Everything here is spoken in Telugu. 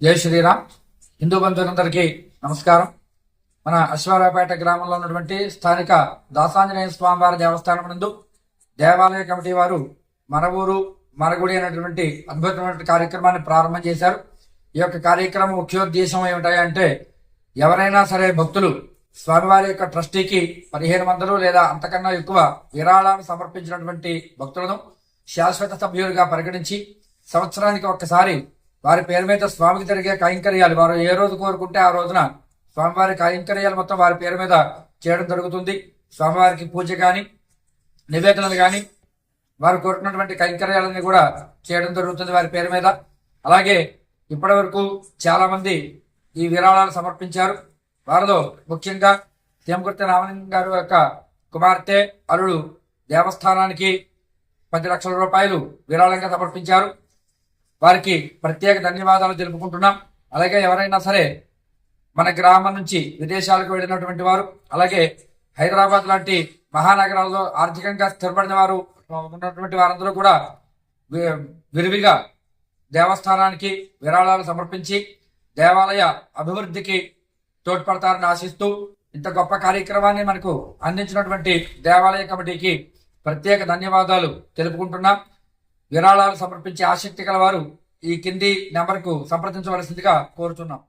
జై శ్రీరామ్. హిందూ బంధువులందరికీ నమస్కారం. మన అశ్వారావుపేట గ్రామంలో ఉన్నటువంటి స్థానిక దాసాంజనేయ స్వామివారి దేవస్థానం నందు దేవాలయ కమిటీ వారు మన ఊరు మన గుడి అనేటువంటి అద్భుతమైన కార్యక్రమాన్ని ప్రారంభం చేశారు. ఈ యొక్క కార్యక్రమం ముఖ్యోద్దేశం ఏమిటంటే, ఎవరైనా సరే భక్తులు స్వామివారి యొక్క ట్రస్టీకి 1500 లేదా అంతకన్నా ఎక్కువ విరాళాలను సమర్పించినటువంటి భక్తులను శాశ్వత సభ్యులుగా పరిగణించి సంవత్సరానికి ఒక్కసారి వారి పేరు మీద స్వామికి జరిగే కైంకర్యాలు వారు ఏ రోజు కోరుకుంటే ఆ రోజున స్వామివారి కైంకర్యాలు మొత్తం వారి పేరు మీద చేయడం జరుగుతుంది. స్వామివారికి పూజ కానీ నివేదనలు కానీ వారు కోరుకున్నటువంటి కైంకర్యాలని కూడా చేయడం జరుగుతుంది వారి పేరు మీద. అలాగే ఇప్పటి వరకు చాలా మంది ఈ విరాళాలు సమర్పించారు. వారిలో ముఖ్యంగా తేమకుర్తి రామలింగం గారు యొక్క కుమార్తె అల్లుడు దేవస్థానానికి 10 లక్షల రూపాయలు విరాళంగా సమర్పించారు. వారికి ప్రత్యేక ధన్యవాదాలు తెలుపుకుంటున్నాం. అలాగే ఎవరైనా సరే మన గ్రామం నుంచి విదేశాలకు వెళ్ళినటువంటి వారు, అలాగే హైదరాబాద్ లాంటి మహానగరాల్లో ఆర్థికంగా స్థిరపడిన వారు ఉన్నటువంటి వారందరూ కూడా విరివిగా దేవస్థానానికి విరాళాలు సమర్పించి దేవాలయ అభివృద్ధికి తోడ్పడతారని ఆశిస్తూ ఇంత గొప్ప కార్యక్రమాన్ని మనకు అందించినటువంటి దేవాలయ కమిటీకి ప్రత్యేక ధన్యవాదాలు తెలుపుకుంటున్నాం. విరాళాలు సమర్పించే ఆసక్తి గల వారు ఈ కింది నెంబర్కు సంప్రదించవలసిందిగా కోరుతున్నాం.